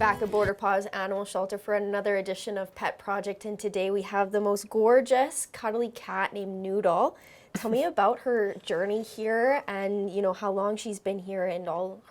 back at Border Paws Animal Shelter for another edition of Pet Project, and today we have the most gorgeous, cuddly cat named Noodle. Tell me about her journey here and, how long she's been here and all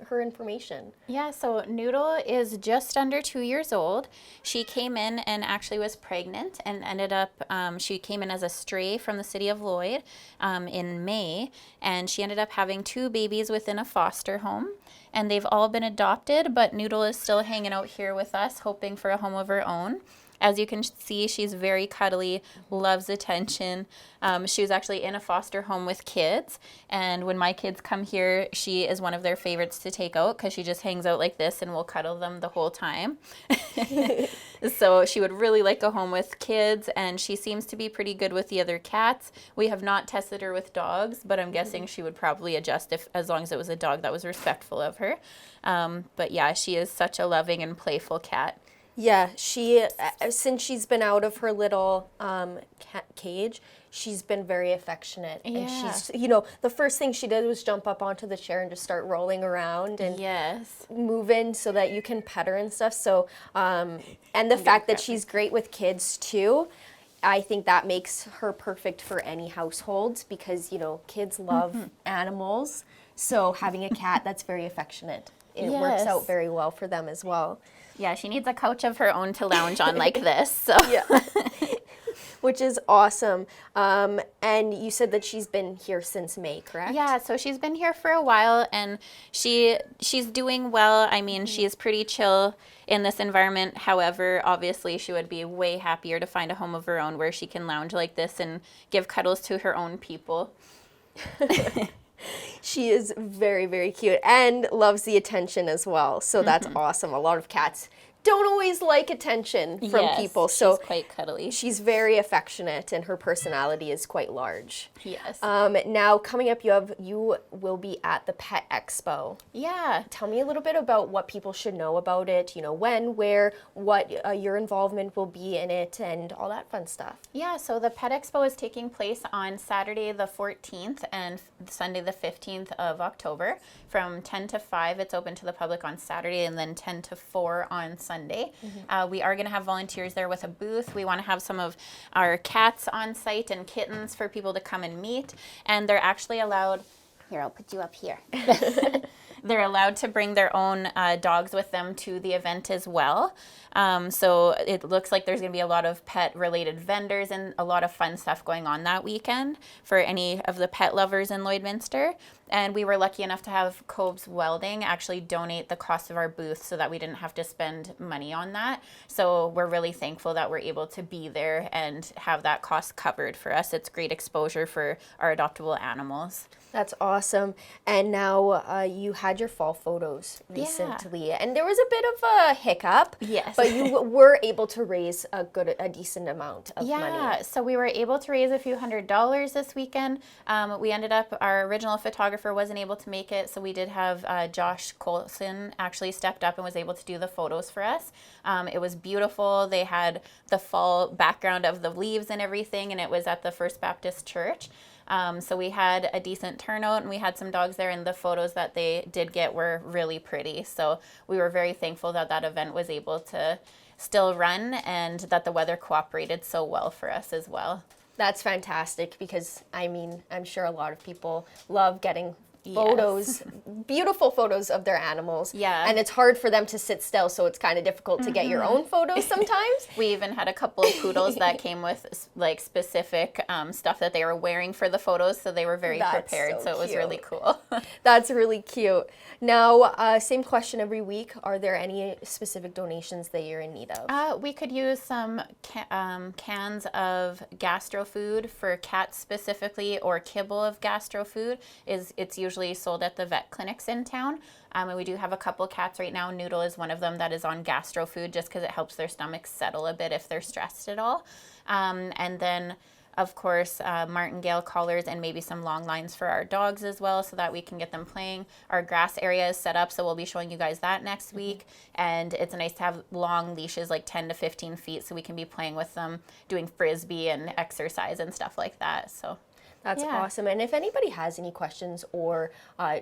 her information. Yeah, so Noodle is just under 2 years old. She came in and actually was pregnant and ended up, she came in as a stray from the city of Lloyd in May, and she ended up having 2 babies within a foster home. And they've all been adopted, but Noodle is still hanging out here with us, hoping for a home of her own. As you can see, she's very cuddly, loves attention. She was actually in a foster home with kids, and when my kids come here, she is one of their favorites to take out because she just hangs out like this and will cuddle them the whole time. So she would really like a home with kids, and she seems to be pretty good with the other cats. We have not tested her with dogs, but I'm guessing she would probably adjust as long as it was a dog that was respectful of her. But yeah, she is such a loving and playful cat. Yeah, since she's been out of her little cat cage, she's been very affectionate. Yeah. And she's, the first thing she did was jump up onto the chair and just start rolling around and Yes. moving so that you can pet her and stuff. So, and the fact that she's great with kids too, I think that makes her perfect for any household because, kids love animals. So having a cat that's very affectionate, it works out very well for them as well. Yeah, she needs a couch of her own to lounge on like this. So Yeah. Which is awesome. And you said that she's been here since May, correct? yeah, so she's been here for a while, and she's doing well. I mean, she's pretty chill in this environment. However, obviously, she would be way happier to find a home of her own where she can lounge like this and give cuddles to her own people. She is very, very cute and loves the attention as well. So that's awesome. A lot of cats don't always like attention from people. So she's quite cuddly. she's very affectionate and her personality is quite large. Yes. Now coming up, you will be at the Pet Expo. Yeah. Tell me a little bit about what people should know about it, when, where, what your involvement will be in it, and all that fun stuff. Yeah, so the Pet Expo is taking place on Saturday the 14th and Sunday the 15th of October from 10 to 5. It's open to the public on Saturday and then 10 to 4 on Sunday. We are going to have volunteers there with a booth. We want to have some of our cats on site and kittens for people to come and meet. And they're actually allowed, here, I'll put you up here. They're allowed to bring their own dogs with them to the event as well. So it looks like there's going to be a lot of pet-related vendors and a lot of fun stuff going on that weekend for any of the pet lovers in Lloydminster. And we were lucky enough to have Cobb's Welding actually donate the cost of our booth so that we didn't have to spend money on that. So we're really thankful that we're able to be there and have that cost covered for us. It's great exposure for our adoptable animals. That's awesome. And now you had your fall photos recently, and there was a bit of a hiccup. Yes. But you were able to raise a decent amount of money. Yeah, so we were able to raise a few $100s this weekend. We ended up, our original photographer wasn't able to make it, so we did have Josh Colson actually stepped up and was able to do the photos for us. It was beautiful. They had the fall background of the leaves and everything, and it was at the First Baptist Church. So we had a decent turnout and we had some dogs there, and the photos that they did get were really pretty. So we were very thankful that that event was able to still run and that the weather cooperated so well for us as well. That's fantastic because, I'm sure a lot of people love getting photos, beautiful photos of their animals. Yeah. And it's hard for them to sit still, so it's kind of difficult to get your own photos sometimes. We even had a couple of poodles that came with like specific stuff that they were wearing for the photos, so they were very prepared. So it was really cool. That's really cute. Now, same question every week. Are there any specific donations that you're in need of? We could use some cans of gastro food for cats specifically, or kibble of gastro food. It's usually sold at the vet clinics in town. And we do have a couple cats right now. Noodle is one of them that is on gastro food just because it helps their stomachs settle a bit if they're stressed at all. And then, of course, martingale collars and maybe some long lines for our dogs as well so that we can get them playing. Our grass area is set up, so we'll be showing you guys that next week. And it's nice to have long leashes, like 10 to 15 feet, so we can be playing with them, doing frisbee and exercise and stuff like that. So That's Yeah. awesome. And if anybody has any questions or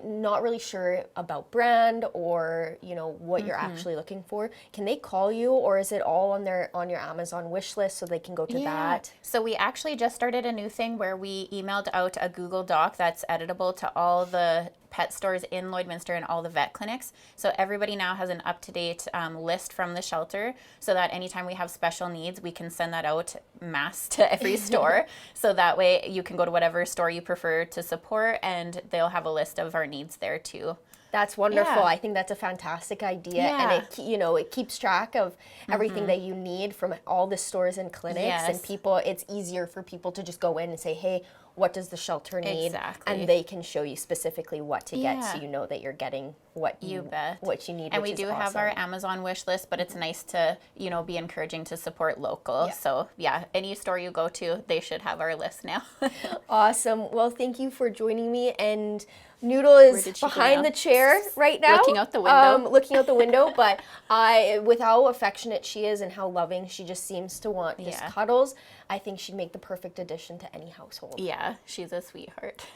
not really sure about brand or what you're actually looking for, can they call you, or is it all on your Amazon wish list so they can go to that? So we actually just started a new thing where we emailed out a Google Doc that's editable to all the pet stores in Lloydminster and all the vet clinics. So everybody now has an up-to-date list from the shelter, so that anytime we have special needs, we can send that out mass to every store. So that way you can go to whatever store you prefer to support, and they'll have a list of our needs there too. That's wonderful. Yeah. I think that's a fantastic idea, Yeah. and it keeps track of everything that you need from all the stores and clinics, and Yes. it's easier for people to just go in and say, hey, what does the shelter need? Exactly. And they can show you specifically what to get, so Yeah. you know that you're getting what You bet. what you need. And which we is do have our awesome. Amazon wish list, but it's nice to, be encouraging to support local. Yeah. So yeah, any store you go to, they should have our list now. Awesome. Well, thank you for joining me. And Noodle is did she go behind now? the chair right now. Looking out the window. Looking out the window. But with how affectionate she is and how loving she just seems to want just Yeah. cuddles, I think she'd make the perfect addition to any household. Yeah, she's a sweetheart.